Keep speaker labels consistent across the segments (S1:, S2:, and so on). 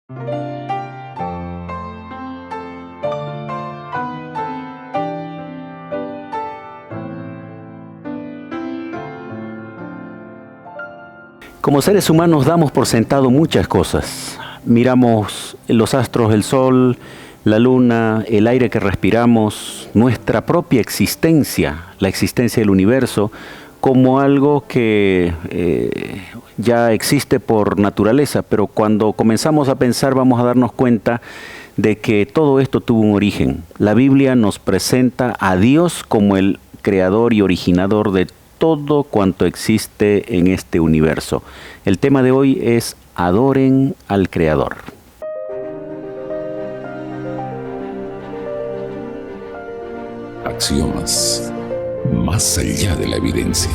S1: Como seres humanos damos por sentado muchas cosas. Miramos los astros, el sol, la luna, el aire que respiramos, nuestra propia existencia, la existencia del universo, como algo que ya existe por naturaleza, pero cuando comenzamos a pensar vamos a darnos cuenta de que todo esto tuvo un origen. La Biblia nos presenta a Dios como el creador y originador de todo cuanto existe en este universo. El tema de hoy es adoren al Creador.
S2: Axiomas, más allá de la evidencia.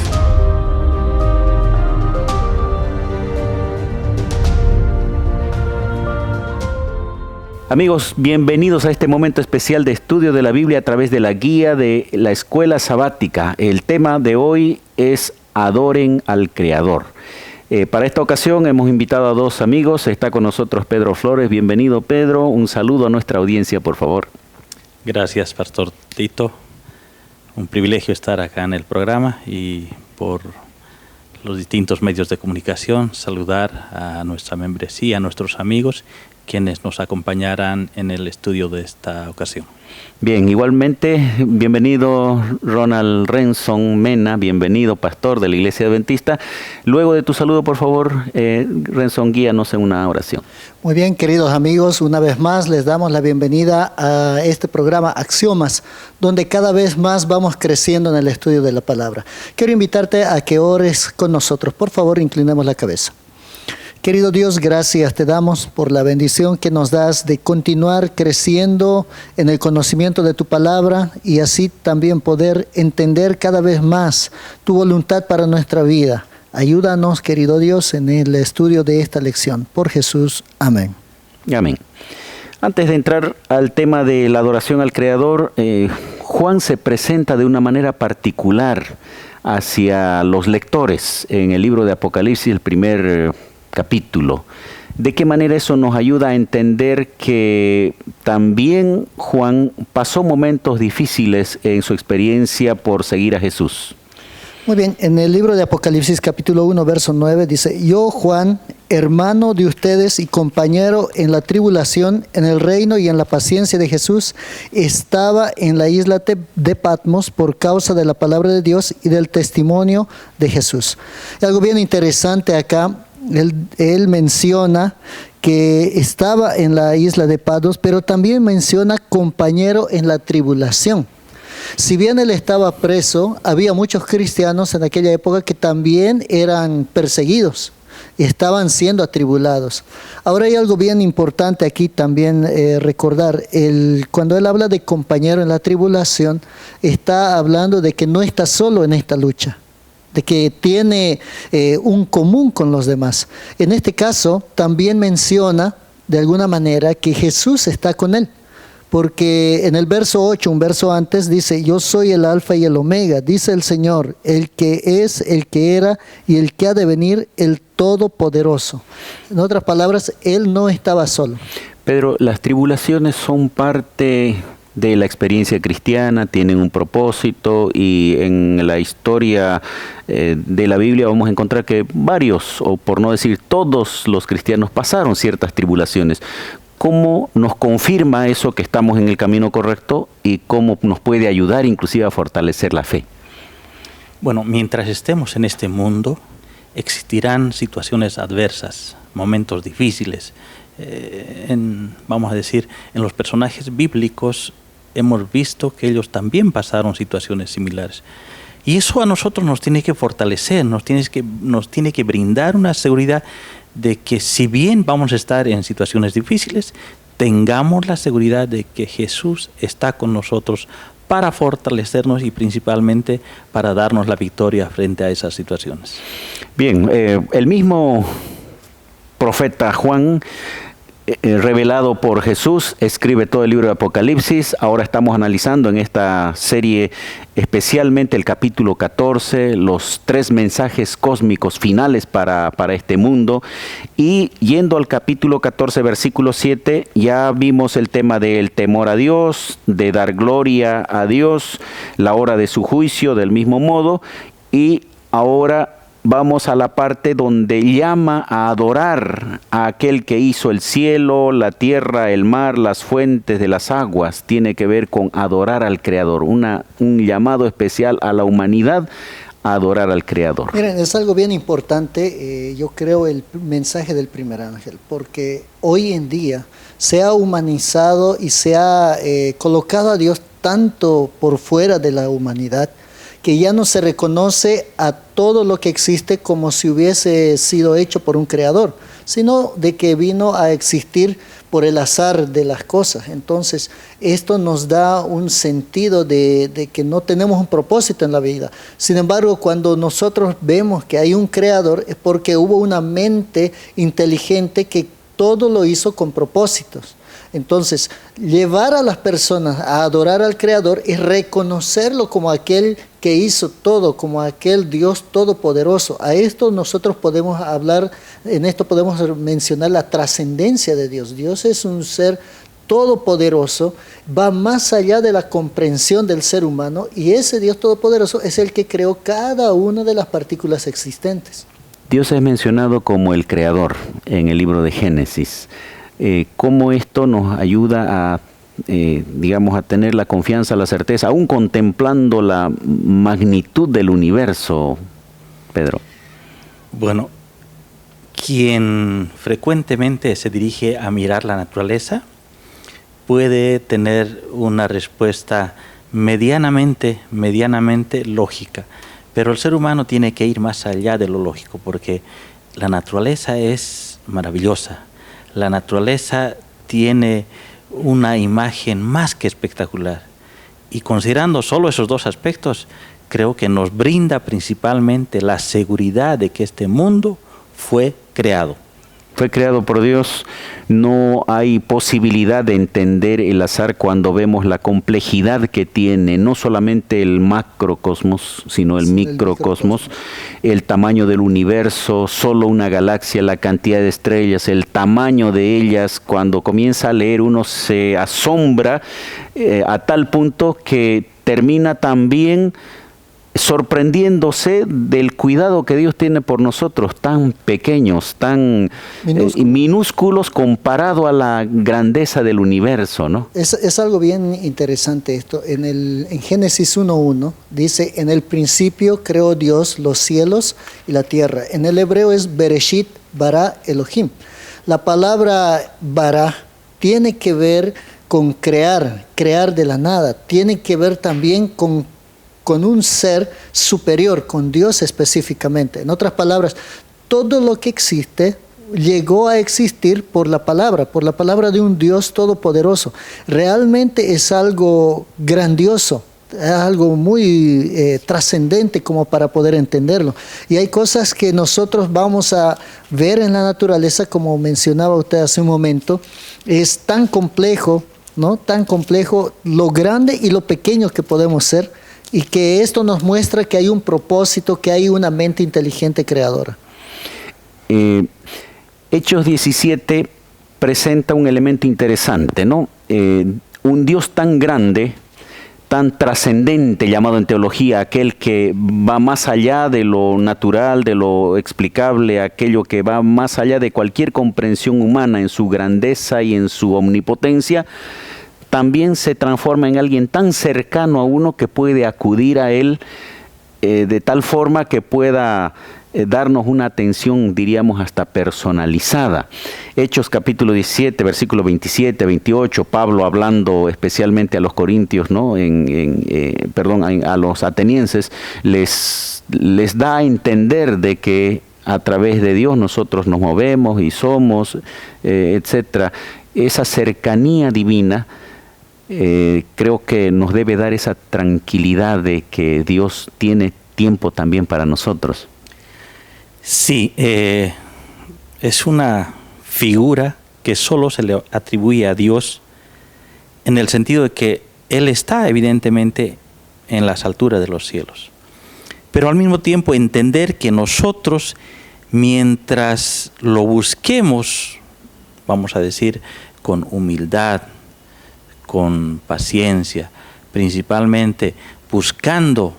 S1: Amigos, bienvenidos a este momento especial de estudio de la Biblia a través de la guía de la Escuela Sabática. El tema de hoy es adoren al Creador. Para esta ocasión hemos invitado a dos amigos. Está con nosotros Pedro Flores. Bienvenido, Pedro. Un saludo a nuestra audiencia, por favor.
S3: Gracias, Pastor Tito. Un privilegio estar acá en el programa y por los distintos medios de comunicación saludar a nuestra membresía, a nuestros amigos, quienes nos acompañarán en el estudio de esta ocasión.
S1: Bien, igualmente, bienvenido Ronald Renson Mena, bienvenido pastor de la Iglesia Adventista. Luego de tu saludo, por favor, Renson, guíanos en una oración.
S4: Muy bien, queridos amigos, una vez más les damos la bienvenida a este programa Axiomas, donde cada vez más vamos creciendo en el estudio de la palabra. Quiero invitarte a que ores con nosotros. Por favor, inclinemos la cabeza. Querido Dios, gracias te damos por la bendición que nos das de continuar creciendo en el conocimiento de tu palabra y así también poder entender cada vez más tu voluntad para nuestra vida. Ayúdanos, querido Dios, en el estudio de esta lección. Por Jesús, amén.
S1: Amén. Antes de entrar al tema de la adoración al Creador, Juan se presenta de una manera particular hacia los lectores en el libro de Apocalipsis, el primer capítulo. ¿De qué manera eso nos ayuda a entender que también Juan pasó momentos difíciles en su experiencia por seguir a Jesús?
S4: Muy bien, en el libro de Apocalipsis capítulo 1, verso 9 dice: Yo, Juan, hermano de ustedes y compañero en la tribulación, en el reino y en la paciencia de Jesús, estaba en la isla de Patmos por causa de la palabra de Dios y del testimonio de Jesús. Algo bien interesante acá. Él menciona que estaba en la isla de Patmos, pero también menciona compañero en la tribulación. Si bien él estaba preso, había muchos cristianos en aquella época que también eran perseguidos y estaban siendo atribulados. Ahora hay algo bien importante aquí también recordar. Cuando él habla de compañero en la tribulación, está hablando de que no está solo en esta lucha, de que tiene un común con los demás. En este caso, también menciona de alguna manera que Jesús está con él, porque en el verso 8, un verso antes, dice: Yo soy el alfa y el omega, dice el Señor, el que es, el que era y el que ha de venir, el Todopoderoso. En otras palabras, él no estaba solo.
S1: Pedro, las tribulaciones son parte de la experiencia cristiana, tienen un propósito, y en la historia de la Biblia vamos a encontrar que varios, o por no decir todos los cristianos pasaron ciertas tribulaciones. ¿Cómo nos confirma eso que estamos en el camino correcto y cómo nos puede ayudar inclusive a fortalecer la fe?
S3: Bueno, mientras estemos en este mundo, existirán situaciones adversas, momentos difíciles. Vamos a decir, en los personajes bíblicos hemos visto que ellos también pasaron situaciones similares. Y eso a nosotros nos tiene que fortalecer, nos tiene que brindar una seguridad de que si bien vamos a estar en situaciones difíciles, tengamos la seguridad de que Jesús está con nosotros para fortalecernos y principalmente para darnos la victoria frente a esas situaciones.
S1: Bien, el mismo profeta Juan revelado por Jesús, escribe todo el libro de Apocalipsis. Ahora estamos analizando en esta serie especialmente el capítulo 14, los 3 mensajes cósmicos finales para este mundo. Y yendo al capítulo 14, versículo 7, ya vimos el tema del temor a Dios, de dar gloria a Dios, la hora de su juicio del mismo modo. Y ahora vamos a la parte donde llama a adorar a aquel que hizo el cielo, la tierra, el mar, las fuentes de las aguas. Tiene que ver con adorar al Creador, un llamado especial a la humanidad a adorar al Creador.
S4: Miren, es algo bien importante, yo creo, el mensaje del primer ángel, porque hoy en día se ha humanizado y se ha colocado a Dios tanto por fuera de la humanidad, que ya no se reconoce a todo lo que existe como si hubiese sido hecho por un creador, sino de que vino a existir por el azar de las cosas. Entonces, esto nos da un sentido de que no tenemos un propósito en la vida. Sin embargo, cuando nosotros vemos que hay un creador, es porque hubo una mente inteligente que todo lo hizo con propósitos. Entonces, llevar a las personas a adorar al Creador es reconocerlo como aquel que hizo todo, como aquel Dios todopoderoso. A esto nosotros podemos hablar, en esto podemos mencionar la trascendencia de Dios. Dios es un ser todopoderoso, va más allá de la comprensión del ser humano, y ese Dios todopoderoso es el que creó cada una de las partículas existentes.
S1: Dios es mencionado como el Creador en el libro de Génesis. ¿Cómo esto nos ayuda a, digamos, a tener la confianza, la certeza, aún contemplando la magnitud del universo, Pedro?
S3: Bueno, quien frecuentemente se dirige a mirar la naturaleza puede tener una respuesta medianamente lógica, pero el ser humano tiene que ir más allá de lo lógico, porque la naturaleza es maravillosa. La naturaleza tiene una imagen más que espectacular, y considerando solo esos 2 aspectos, creo que nos brinda principalmente la seguridad de que este mundo fue creado.
S1: Fue creado por Dios. No hay posibilidad de entender el azar cuando vemos la complejidad que tiene, no solamente el macrocosmos, sino el microcosmos, el tamaño del universo, solo una galaxia, la cantidad de estrellas, el tamaño de ellas. Cuando comienza a leer uno se asombra a tal punto que termina también sorprendiéndose del cuidado que Dios tiene por nosotros, tan pequeños, tan minúsculos comparado a la grandeza del universo, ¿no?
S4: Es algo bien interesante esto. En Génesis 1:1 dice: en el principio creó Dios los cielos y la tierra. En el hebreo es Bereshit bara Elohim. La palabra bara tiene que ver con crear de la nada. Tiene que ver también con un ser superior, con Dios específicamente. En otras palabras, todo lo que existe llegó a existir por la palabra de un Dios todopoderoso. Realmente es algo grandioso, es algo muy trascendente como para poder entenderlo. Y hay cosas que nosotros vamos a ver en la naturaleza, como mencionaba usted hace un momento, es tan complejo, ¿no? Tan complejo lo grande y lo pequeño que podemos ser, y que esto nos muestra que hay un propósito, que hay una mente inteligente creadora.
S1: Hechos 17 presenta un elemento interesante, ¿no? Un Dios tan grande, tan trascendente, llamado en teología, aquel que va más allá de lo natural, de lo explicable, aquello que va más allá de cualquier comprensión humana en su grandeza y en su omnipotencia, también se transforma en alguien tan cercano a uno que puede acudir a él de tal forma que pueda darnos una atención, diríamos, hasta personalizada. Hechos capítulo 17, versículo 27, 28, Pablo hablando especialmente a los corintios, ¿no? A los atenienses, les da a entender de que a través de Dios nosotros nos movemos y somos, etcétera. Esa cercanía divina creo que nos debe dar esa tranquilidad de que Dios tiene tiempo también para nosotros.
S3: Sí, es una figura que solo se le atribuye a Dios, en el sentido de que Él está evidentemente en las alturas de los cielos. Pero al mismo tiempo entender que nosotros, mientras lo busquemos, vamos a decir, con humildad, con paciencia, principalmente buscando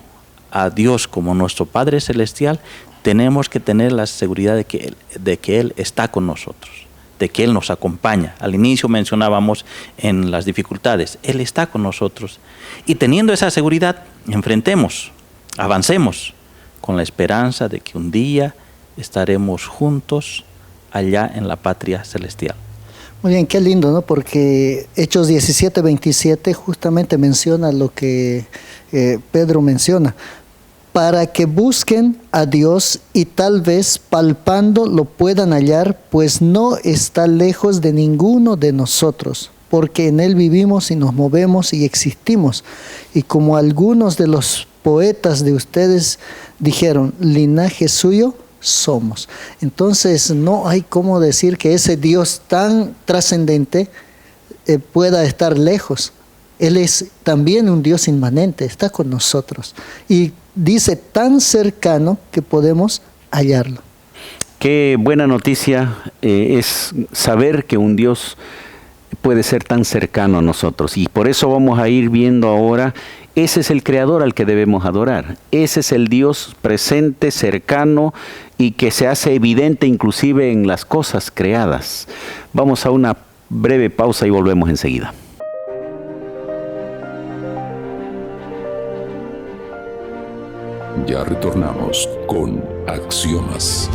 S3: a Dios como nuestro Padre Celestial, tenemos que tener la seguridad de que Él está con nosotros, de que Él nos acompaña. Al inicio mencionábamos en las dificultades, Él está con nosotros. Y teniendo esa seguridad, enfrentemos, avancemos, con la esperanza de que un día estaremos juntos allá en la patria celestial.
S4: Muy bien, qué lindo, ¿no? Porque Hechos 17:27 justamente menciona lo que Pedro menciona. Para que busquen a Dios y tal vez palpando lo puedan hallar, pues no está lejos de ninguno de nosotros, porque en Él vivimos y nos movemos y existimos. Y como algunos de los poetas de ustedes dijeron, linaje suyo somos. Entonces no hay cómo decir que ese Dios tan trascendente pueda estar lejos. Él es también un Dios inmanente, está con nosotros. Y dice tan cercano que podemos hallarlo.
S1: Qué buena noticia es saber que un Dios puede ser tan cercano a nosotros. Y por eso vamos a ir viendo ahora, ese es el Creador al que debemos adorar. Ese es el Dios presente, cercano y que se hace evidente inclusive en las cosas creadas. Vamos a una breve pausa y volvemos enseguida.
S2: Ya retornamos con Axiomas.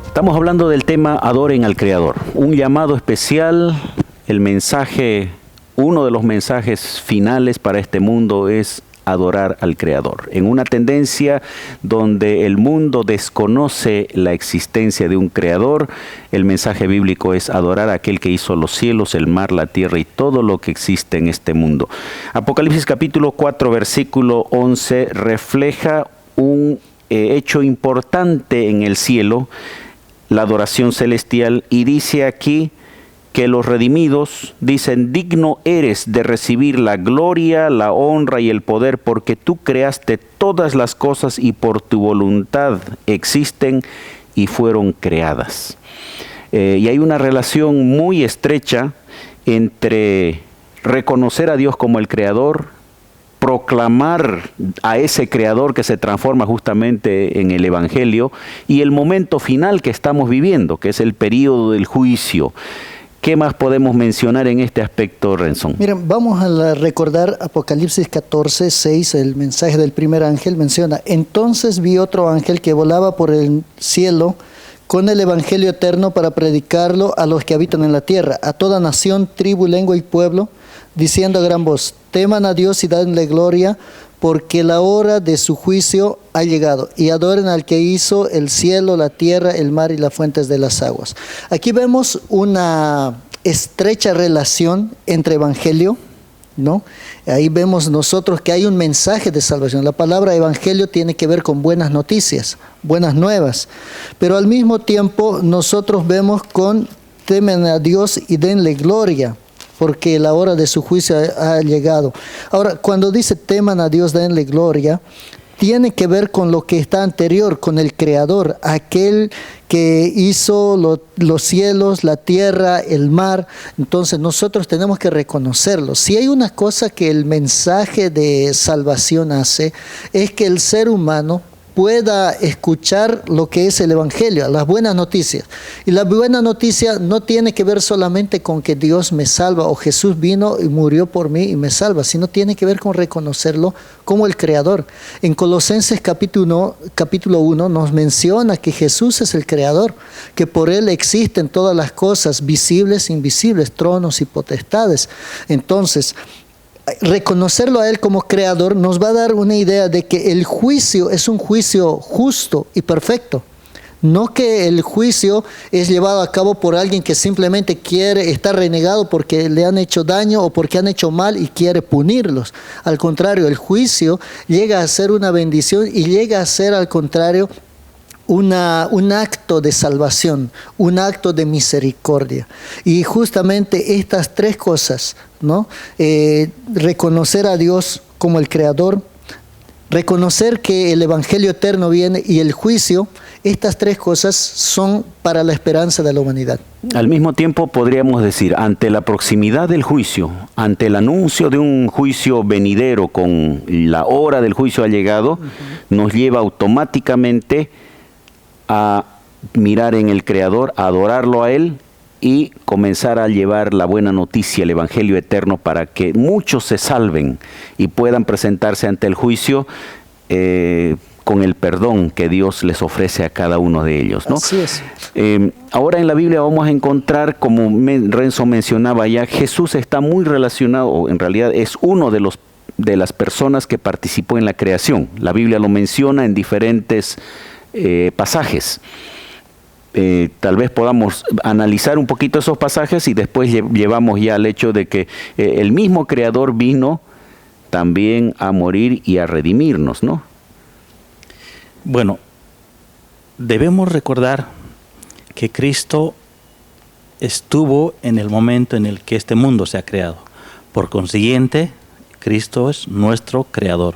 S1: Estamos hablando del tema Adoren al Creador. Un llamado especial, el mensaje, uno de los mensajes finales para este mundo es adorar al Creador. En una tendencia donde el mundo desconoce la existencia de un Creador, el mensaje bíblico es adorar a aquel que hizo los cielos, el mar, la tierra y todo lo que existe en este mundo. Apocalipsis capítulo 4, versículo 11 refleja un hecho importante en el cielo, la adoración celestial, y dice aquí que los redimidos dicen, digno eres de recibir la gloria, la honra y el poder, porque tú creaste todas las cosas y por tu voluntad existen y fueron creadas. Y hay una relación muy estrecha entre reconocer a Dios como el Creador, proclamar a ese Creador que se transforma justamente en el Evangelio, y el momento final que estamos viviendo, que es el período del juicio. ¿Qué más podemos mencionar en este aspecto, Renson?
S4: Miren, vamos a recordar Apocalipsis 14:6, el mensaje del primer ángel menciona, entonces vi otro ángel que volaba por el cielo con el evangelio eterno para predicarlo a los que habitan en la tierra, a toda nación, tribu, lengua y pueblo, diciendo a gran voz, teman a Dios y danle gloria, porque la hora de su juicio ha llegado, y adoren al que hizo el cielo, la tierra, el mar y las fuentes de las aguas. Aquí vemos una estrecha relación entre evangelio, ¿no? Ahí vemos nosotros que hay un mensaje de salvación. La palabra evangelio tiene que ver con buenas noticias, buenas nuevas, pero al mismo tiempo nosotros vemos con temen a Dios y denle gloria, porque la hora de su juicio ha llegado. Ahora, cuando dice teman a Dios, denle gloria, tiene que ver con lo que está anterior, con el Creador, aquel que hizo los cielos, la tierra, el mar. Entonces nosotros tenemos que reconocerlo. Si hay una cosa que el mensaje de salvación hace, es que el ser humano pueda escuchar lo que es el Evangelio, las buenas noticias. Y la buena noticia no tiene que ver solamente con que Dios me salva o Jesús vino y murió por mí y me salva, sino tiene que ver con reconocerlo como el Creador. En Colosenses capítulo 1 nos menciona que Jesús es el Creador, que por Él existen todas las cosas, visibles e invisibles, tronos y potestades. Entonces, reconocerlo a Él como Creador nos va a dar una idea de que el juicio es un juicio justo y perfecto. No que el juicio es llevado a cabo por alguien que simplemente quiere estar renegado porque le han hecho daño o porque han hecho mal y quiere punirlos. Al contrario, el juicio llega a ser una bendición y llega a ser, al contrario, un acto de salvación, un acto de misericordia. Y justamente estas tres cosas, ¿no? Reconocer a Dios como el Creador, reconocer que el Evangelio eterno viene y el juicio, estas tres cosas son para la esperanza de la humanidad.
S1: Al mismo tiempo podríamos decir, ante la proximidad del juicio, ante el anuncio de un juicio venidero con la hora del juicio ha llegado, nos lleva automáticamente a mirar en el Creador, a adorarlo a Él y comenzar a llevar la buena noticia, el Evangelio eterno, para que muchos se salven y puedan presentarse ante el juicio con el perdón que Dios les ofrece a cada uno de ellos, ¿no?
S4: Así es.
S1: Ahora en la Biblia vamos a encontrar, como Renzo mencionaba ya, Jesús está muy relacionado, o en realidad es uno de las personas que participó en la creación. La Biblia lo menciona en diferentes pasajes. Tal vez podamos analizar un poquito esos pasajes y después llevamos ya al hecho de que el mismo Creador vino también a morir y a redimirnos, ¿no?
S3: Bueno, debemos recordar que Cristo estuvo en el momento en el que este mundo se ha creado. Por consiguiente, Cristo es nuestro Creador.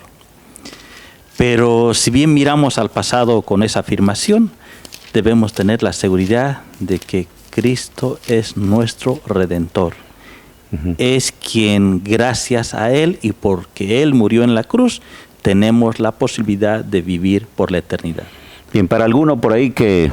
S3: Pero si bien miramos al pasado con esa afirmación, debemos tener la seguridad de que Cristo es nuestro Redentor. Es quien, gracias a Él y porque Él murió en la cruz, tenemos la posibilidad de vivir por la eternidad.
S1: Bien, para alguno por ahí que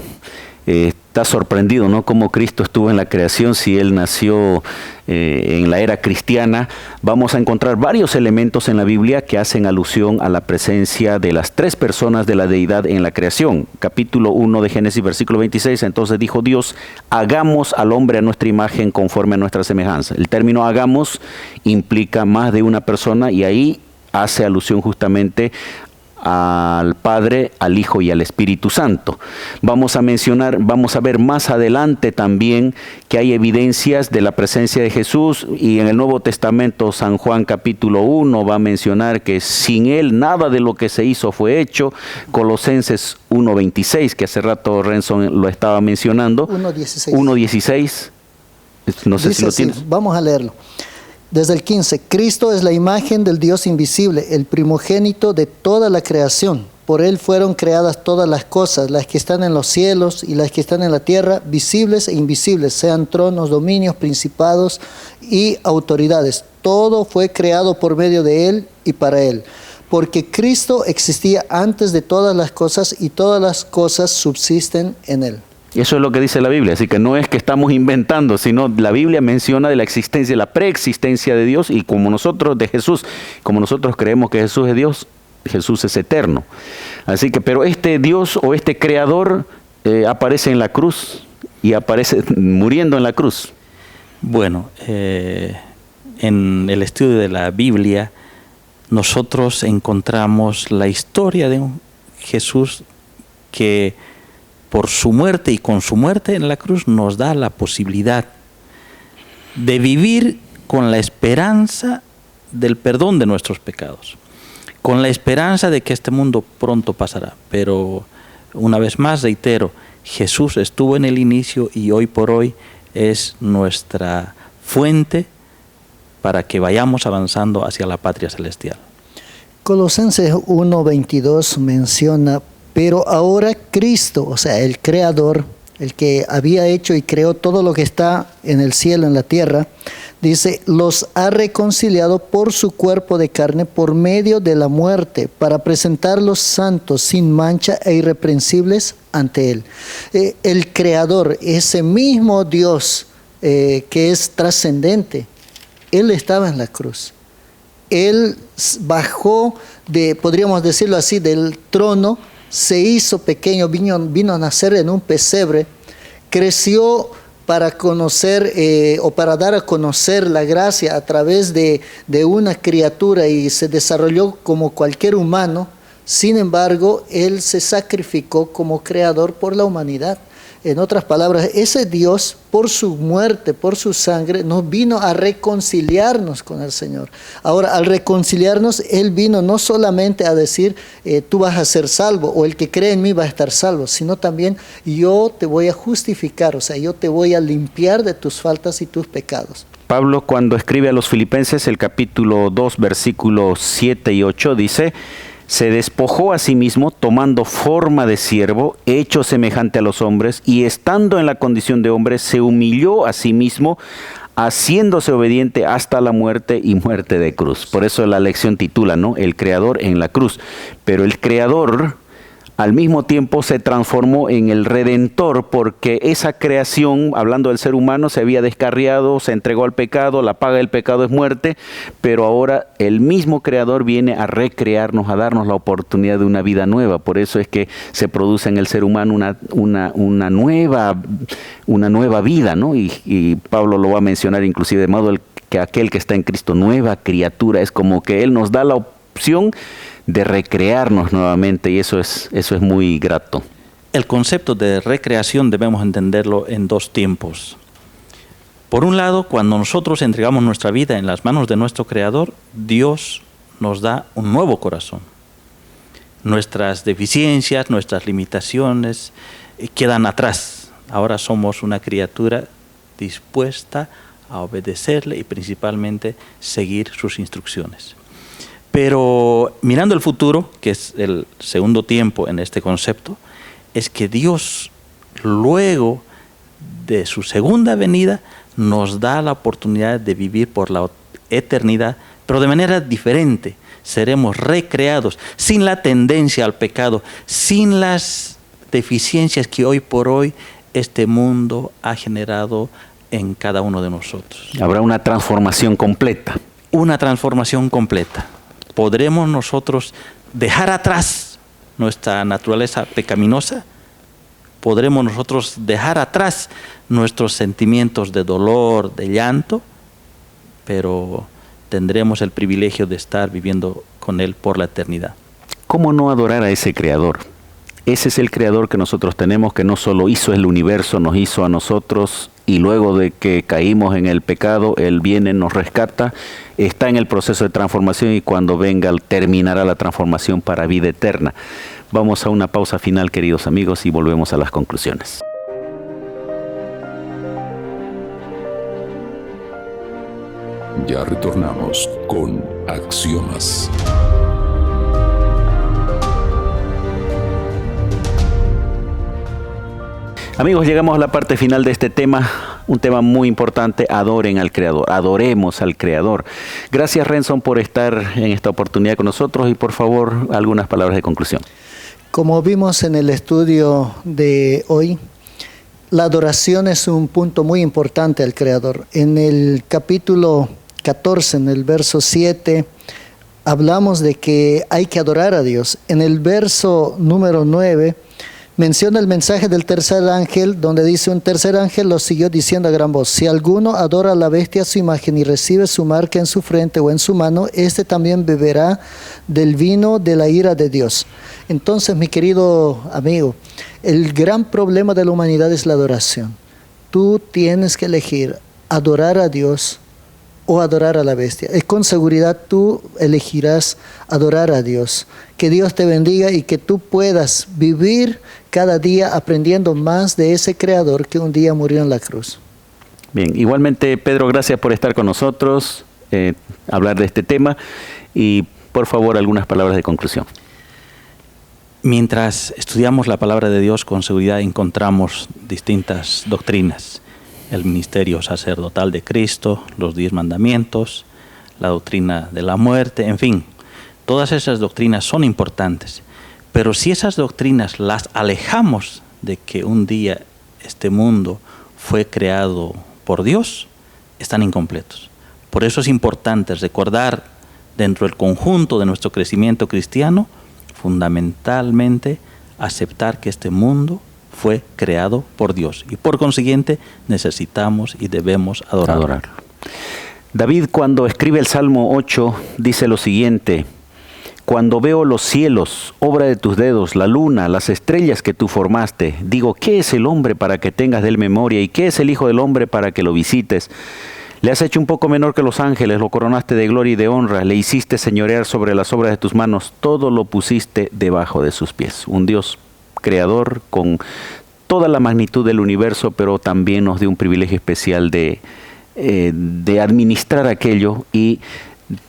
S1: está sorprendido, ¿no? Cómo Cristo estuvo en la creación si Él nació en la era cristiana, vamos a encontrar varios elementos en la Biblia que hacen alusión a la presencia de las tres personas de la deidad en la creación. Capítulo 1 de Génesis, versículo 26, entonces dijo Dios, hagamos al hombre a nuestra imagen conforme a nuestra semejanza. El término hagamos implica más de una persona y ahí hace alusión justamente al Padre, al Hijo y al Espíritu Santo. Vamos a ver más adelante también que hay evidencias de la presencia de Jesús y en el Nuevo Testamento San Juan capítulo 1 va a mencionar que sin Él nada de lo que se hizo fue hecho. Colosenses 1:26, que hace rato Renzo lo estaba mencionando. 1:16. No sé si lo tienes.
S4: Vamos a leerlo. Desde el 15, Cristo es la imagen del Dios invisible, el primogénito de toda la creación. Por Él fueron creadas todas las cosas, las que están en los cielos y las que están en la tierra, visibles e invisibles, sean tronos, dominios, principados y autoridades. Todo fue creado por medio de Él y para Él. Porque Cristo existía antes de todas las cosas y todas las cosas subsisten en Él.
S1: Eso es lo que dice la Biblia, así que no es que estamos inventando, sino la Biblia menciona de la existencia, la preexistencia de Dios y como nosotros de Jesús, como nosotros creemos que Jesús es Dios, Jesús es eterno. Así que, pero este Dios o este Creador aparece en la cruz y aparece muriendo en la cruz.
S3: Bueno, en el estudio de la Biblia nosotros encontramos la historia de un Jesús que por su muerte y con su muerte en la cruz nos da la posibilidad de vivir con la esperanza del perdón de nuestros pecados, con la esperanza de que este mundo pronto pasará. Pero una vez más reitero, Jesús estuvo en el inicio y hoy por hoy es nuestra fuente para que vayamos avanzando hacia la patria celestial.
S4: Colosenses 1:22 menciona: pero ahora Cristo, o sea, el Creador, el que había hecho y creó todo lo que está en el cielo, en la tierra, dice, los ha reconciliado por su cuerpo de carne por medio de la muerte, para presentarlos santos, sin mancha e irreprensibles ante Él. El Creador, ese mismo Dios que es trascendente, Él estaba en la cruz. Él bajó podríamos decirlo así, del trono, se hizo pequeño, vino a nacer en un pesebre, creció para conocer o para dar a conocer la gracia a través de una criatura y se desarrolló como cualquier humano, Sin embargo, Él se sacrificó como creador por la humanidad. En otras palabras, ese Dios, por su muerte, por su sangre, nos vino a reconciliarnos con el Señor. Ahora, al reconciliarnos, Él vino no solamente a decir, tú vas a ser salvo, o el que cree en mí va a estar salvo, sino también yo te voy a justificar, o sea, yo te voy a limpiar de tus faltas y tus pecados.
S1: Pablo, cuando escribe a los Filipenses, el capítulo 2, versículos 7 y 8, dice: se despojó a sí mismo, tomando forma de siervo, hecho semejante a los hombres, y estando en la condición de hombre, se humilló a sí mismo, haciéndose obediente hasta la muerte y muerte de cruz. Por eso la lección titula, ¿no?, El Creador en la cruz. Pero el Creador al mismo tiempo se transformó en el Redentor, porque esa creación, hablando del ser humano, se había descarriado, se entregó al pecado, la paga del pecado es muerte, pero ahora el mismo Creador viene a recrearnos, a darnos la oportunidad de una vida nueva. Por eso es que se produce en el ser humano una nueva vida, ¿no? Y Pablo lo va a mencionar inclusive de modo que aquel que está en Cristo, nueva criatura, es como que Él nos da la opción de recrearnos nuevamente, y eso es muy grato.
S3: El concepto de recreación debemos entenderlo en dos tiempos. Por un lado, cuando nosotros entregamos nuestra vida en las manos de nuestro Creador, Dios nos da un nuevo corazón. Nuestras deficiencias, nuestras limitaciones quedan atrás. Ahora somos una criatura dispuesta a obedecerle y principalmente seguir sus instrucciones. Pero mirando el futuro, que es el segundo tiempo en este concepto, es que Dios, luego de su segunda venida, nos da la oportunidad de vivir por la eternidad, pero de manera diferente. Seremos recreados, sin la tendencia al pecado, sin las deficiencias que hoy por hoy este mundo ha generado en cada uno de nosotros.
S1: Habrá una transformación completa.
S3: Una transformación completa. ¿Podremos nosotros dejar atrás nuestra naturaleza pecaminosa? ¿Podremos nosotros dejar atrás nuestros sentimientos de dolor, de llanto? Pero tendremos el privilegio de estar viviendo con Él por la eternidad.
S1: ¿Cómo no adorar a ese Creador? Ese es el Creador que nosotros tenemos, que no solo hizo el universo, nos hizo a nosotros, y luego de que caímos en el pecado, Él viene, nos rescata, está en el proceso de transformación, y cuando venga terminará la transformación para vida eterna. Vamos a una pausa final, queridos amigos, y volvemos a las conclusiones.
S2: Ya retornamos con Axiomas.
S1: Amigos, llegamos a la parte final de este tema, un tema muy importante: adoren al Creador, adoremos al Creador. Gracias, Renson, por estar en esta oportunidad con nosotros, y por favor, algunas palabras de conclusión.
S4: Como vimos en el estudio de hoy, la adoración es un punto muy importante al Creador. En el capítulo 14, en el verso 7, hablamos de que hay que adorar a Dios. En el verso número 9, menciona el mensaje del tercer ángel, donde dice: un tercer ángel lo siguió diciendo a gran voz: si alguno adora a la bestia a su imagen y recibe su marca en su frente o en su mano, este también beberá del vino de la ira de Dios. Entonces, mi querido amigo, el gran problema de la humanidad es la adoración. Tú tienes que elegir adorar a Dios o adorar a la bestia. Con seguridad tú elegirás adorar a Dios. Que Dios te bendiga y que tú puedas vivir cada día aprendiendo más de ese Creador que un día murió en la cruz.
S1: Bien, igualmente, Pedro, gracias por estar con nosotros, hablar de este tema, y por favor, algunas palabras de conclusión.
S3: Mientras estudiamos la palabra de Dios, con seguridad encontramos distintas doctrinas. El ministerio sacerdotal de Cristo, los 10 mandamientos, la doctrina de la muerte, en fin, todas esas doctrinas son importantes. Pero si esas doctrinas las alejamos de que un día este mundo fue creado por Dios, están incompletos. Por eso es importante recordar, dentro del conjunto de nuestro crecimiento cristiano, fundamentalmente aceptar que este mundo fue creado por Dios, y por consiguiente necesitamos y debemos adorarlo.
S1: David, cuando escribe el Salmo 8, dice lo siguiente: Cuando veo los cielos, obra de tus dedos, la luna, las estrellas que tú formaste, digo, ¿qué es el hombre para que tengas de él memoria? ¿Y qué es el hijo del hombre para que lo visites? Le has hecho un poco menor que los ángeles, lo coronaste de gloria y de honra, le hiciste señorear sobre las obras de tus manos, todo lo pusiste debajo de sus pies. Un Dios creador con toda la magnitud del universo, pero también nos dio un privilegio especial de administrar aquello y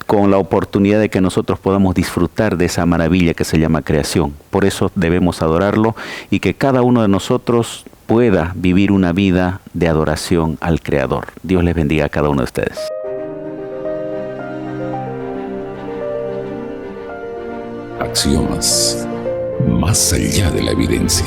S1: con la oportunidad de que nosotros podamos disfrutar de esa maravilla que se llama creación. Por eso debemos adorarlo y que cada uno de nosotros pueda vivir una vida de adoración al Creador. Dios les bendiga a cada uno de ustedes.
S2: Axiomas, más allá de la evidencia.